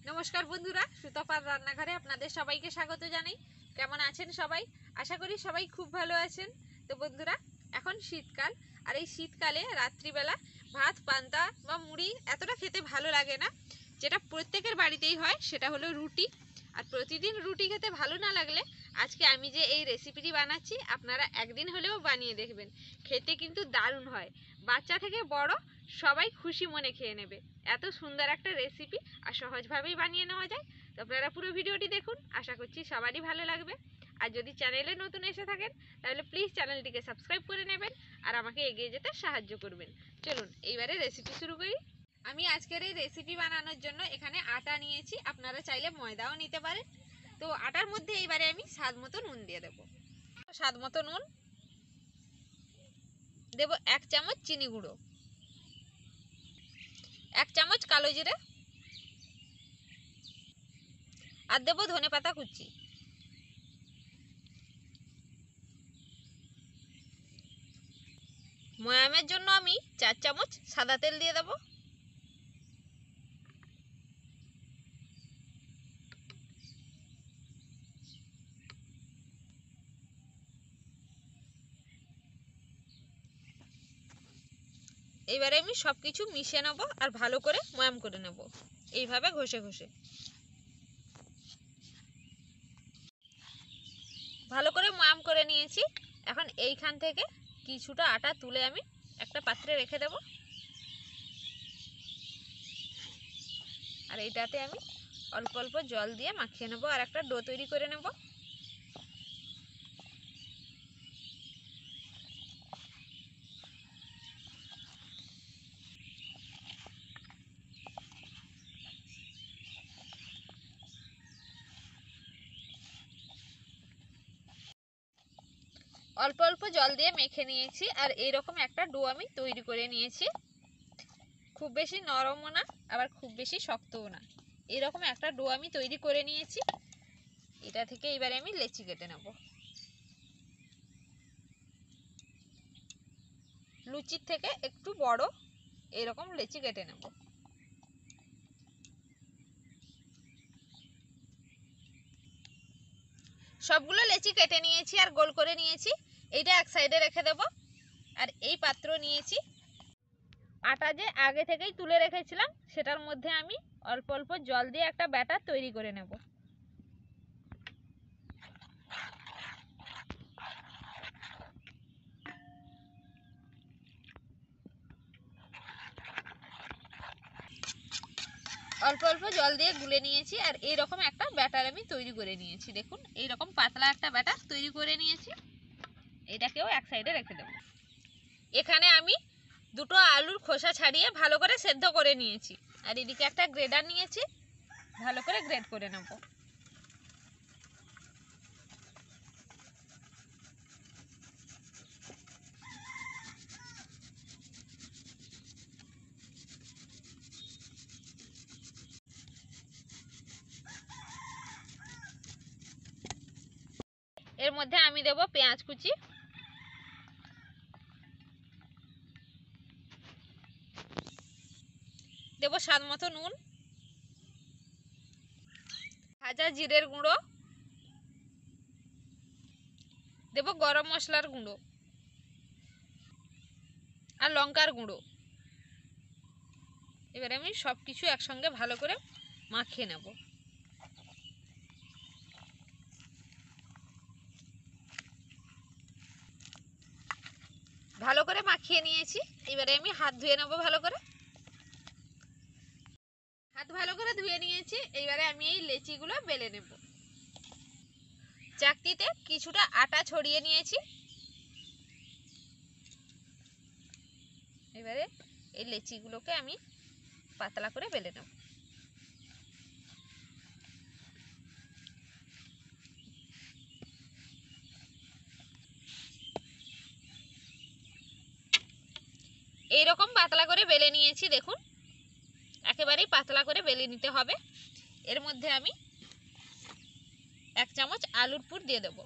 নমস্কার বন্ধুরা, সুতপার রান্নাঘরে আপনাদের সবাইকে স্বাগত জানাই। কেমন আছেন সবাই? আশা করি সবাই খুব ভালো আছেন। তো বন্ধুরা, এখন শীতকাল, আর এই শীতকালে রাত্রিবেলা ভাত পান্তা বা মুড়ি এতটা খেতে ভালো লাগে না। যেটা প্রত্যেকের বাড়িতেই হয় সেটা হলো রুটি। আর প্রতিদিন রুটি খেতে ভালো না লাগলে আজকে আমি যে এই রেসিপিটি বানাচ্ছি আপনারা একদিন হলেও বানিয়ে দেখবেন। খেতে কিন্তু দারুণ হয়, বাচ্চা থেকে বড় সবাই খুশি মনে খেয়ে নেবে। এত সুন্দর একটা রেসিপি আর সহজভাবেই বানিয়ে নেওয়া যায়। তো আপনারা পুরো ভিডিওটি দেখুন, আশা করছি সবারই ভালো লাগবে। আর যদি চ্যানেলে নতুন এসে থাকেন তাহলে প্লিজ চ্যানেলটিকে সাবস্ক্রাইব করে নেবেন আর আমাকে এগিয়ে যেতে সাহায্য করবেন। চলুন এইবারে রেসিপি শুরু করি। আমি আজকের এই রেসিপি বানানোর জন্য এখানে আটা নিয়েছি, আপনারা চাইলে ময়দাও নিতে পারেন। তো আটার মধ্যে এইবারে আমি স্বাদ মতো নুন দিয়ে দেবো। স্বাদ মতো নুন দেব, 1 চামচ চিনি গুঁড়ো, 1 চামচ কালো জিরে, আর দেবো ধনে পাতা কুচি। ময়ামের জন্য আমি 4 চামচ সাদা তেল দিয়ে দেবো। এইবারে আমি সবকিছু মিশিয়ে নেবো আর ভালো করে ময়াম করে নেব, এইভাবে ঘষে ঘষে। ভালো করে ময়াম করে নিয়েছি। এখন এইখান থেকে কিছুটা আটা তুলে আমি একটা পাত্রে রেখে দেব। আর এইটাতে আমি অল্প অল্প জল দিয়ে মাখিয়ে নেব আর একটা ডো তৈরি করে নেব। অল্প অল্প জল দিয়ে মেখে নিয়েছি আর এইরকম একটা ডো আমি তৈরি করে নিয়েছি। খুব বেশি নরমও না আবার খুব বেশি শক্তও না, এরকম একটা ডো আমি তৈরি করে নিয়েছি। এটা থেকে এবারে আমি লেচি কেটে নেব। লুচির থেকে একটু বড় এরকম লেচি কেটে নেব। সবগুলো লেচি কেটে নিয়েছি আর গোল করে নিয়েছি। এইটা এক সাইডে রেখে দেব। আর এই পাত্র নিয়েছি, আটা যে আগে থেকেই তুলে রেখেছিলাম সেটার মধ্যে আমি অল্প অল্প জল দিয়ে একটা ব্যাটার তৈরি করে নেব। অল্প অল্প জল দিয়ে গুলে নিয়েছি আর এইরকম একটা ব্যাটার আমি তৈরি করে নিয়েছি। দেখুন এইরকম পাতলা একটা ব্যাটার তৈরি করে নিয়েছি। এটাকেও এক সাইডে রেখে দেব। এখানে আমি দুটো আলুর খোসা ছাড়িয়ে ভালো করে সেদ্ধ করে নিয়েছি। আর এদিকে একটা গ্রেডার নিয়েছি, ভালো করে গ্রেড করে নেব। এর মধ্যে আমি দেব পেঁয়াজ কুচি, দেব স্বাদ মতো নুন, ভাজা জিরের গুঁড়ো, দেব গরম মশলার গুঁড়ো আর লঙ্কার গুঁড়ো। এবারে আমি সব কিছু একসঙ্গে ভালো করে মাখিয়ে নেব। ভালো করে মাখিয়ে নিয়েছি। এবারে আমি হাত ধুয়ে নেব ভালো করে। হাত ভালো করে ধুয়ে নিয়েছি। এইবারে আমি এই লেচিগুলো বেলে নেব। চাকতিতে কিছুটা আটা ছড়িয়ে নিয়েছি। এবারে এই লেচিগুলোকে আমি পাতলা করে বেলে নেব। এইরকম পাতলা করে বেলে নিয়েছি। দেখুন একেবারেই পাতলা করে বেলে নিতে হবে। এর মধ্যে আমি 1 চামচ আলুর পুর দিয়ে দেব।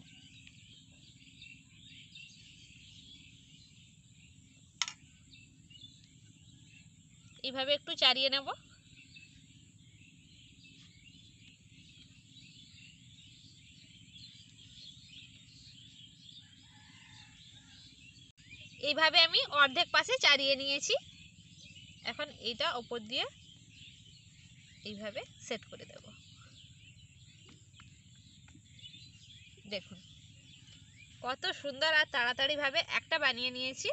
এইভাবে একটু চাড়িয়ে নেব। এইভাবে আমি অর্ধেক পাশে চারিয়ে নিয়েছি। এখন এইটা ওপর দিয়ে এইভাবে সেট করে দেব। দেখুন কত সুন্দর আর তাড়াতাড়ি ভাবে একটা বানিয়ে নিয়েছি।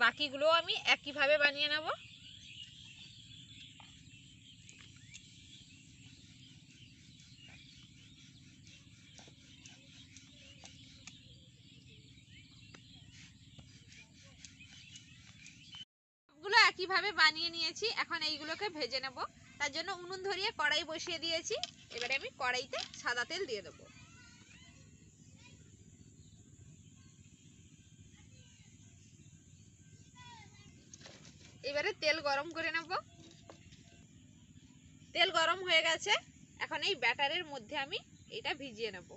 বাকিগুলো আমি একইভাবে বানিয়ে নেব। সবগুলো একইভাবে বানিয়ে নিয়েছি। এখন এইগুলোকে ভেজে নেব। তার জন্য উনুন ধরিয়ে কড়াই বসিয়ে দিয়েছি। এবারে আমি কড়াইতে সাদা তেল দিয়ে দেবো। এবারে তেল গরম করে নেব। তেল গরম হয়ে গেছে। এখন এই ব্যাটারের মধ্যে আমি এটা ভিজিয়ে নেব।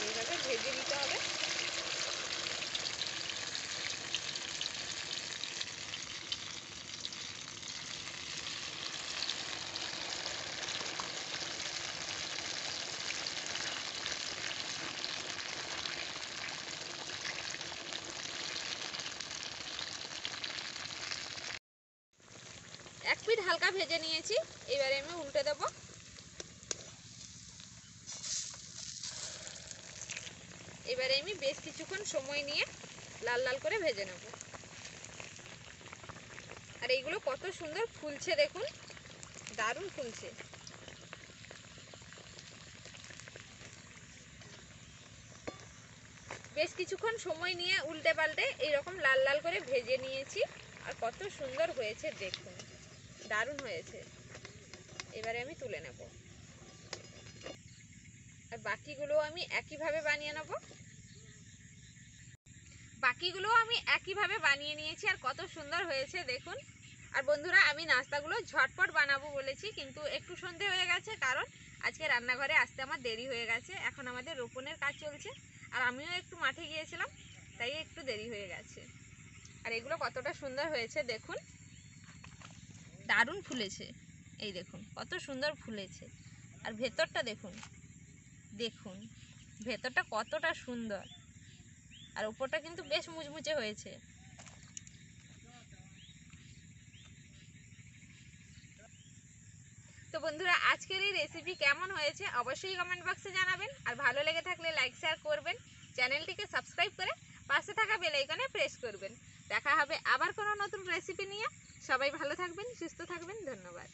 এইভাবে ভেজে নিতে হবে। এক পিঠ হালকা ভেজে নিয়েছি। এবারে আমি উল্টে দেব। এবারে আমি বেশ কিছুক্ষণ সময় নিয়ে লাল লাল করে ভেজে নেব। আর এইগুলো কত সুন্দর ফুলছে দেখুন, দারুণ ফুলছে। বেশ কিছুক্ষণ সময় নিয়ে উল্টে পাল্টে এইরকম লাল লাল করে ভেজে নিয়েছি। আর কত সুন্দর হয়েছে দেখুন, দারুণ হয়েছে। এবারে আমি তুলে নেব। আর বাকিগুলো আমি একইভাবে বানিয়ে নেব। বাকিগুলো আমি একইভাবে বানিয়ে নিয়েছি। আর কত সুন্দর হয়েছে দেখুন। আর বন্ধুরা, আমি নাস্তাগুলো ঝটপট বানাবো বলেছি, কিন্তু একটু সন্ধে হয়ে গেছে, কারণ আজকে রান্নাঘরে আসতে আমার দেরি হয়ে গেছে। এখন আমাদের রোপণের কাজ চলছে, আর আমিও একটু মাঠে গিয়েছিলাম, তাই একটু দেরি হয়ে গেছে। আর এগুলো কতটা সুন্দর হয়েছে দেখুন, দারুণ ফুলেছে। এই দেখুন কত সুন্দর ফুলেছে। আর ভেতরটা দেখুন, দেখুন ভেতরটা কতটা সুন্দর। আর উপরটা কিন্তু বেশ মুচমুচে হয়েছে। তো বন্ধুরা, আজকের এই রেসিপি কেমন হয়েছে অবশ্যই কমেন্ট বক্সে জানাবেন। আর ভালো লেগে থাকলে লাইক শেয়ার করবেন, চ্যানেলটিকে সাবস্ক্রাইব করে পাশে থাকা বেল আইকনে প্রেস করবেন। দেখা হবে আবার কোনো নতুন রেসিপি নিয়ে। সবাই ভালো থাকবেন, সুস্থ থাকবেন। ধন্যবাদ।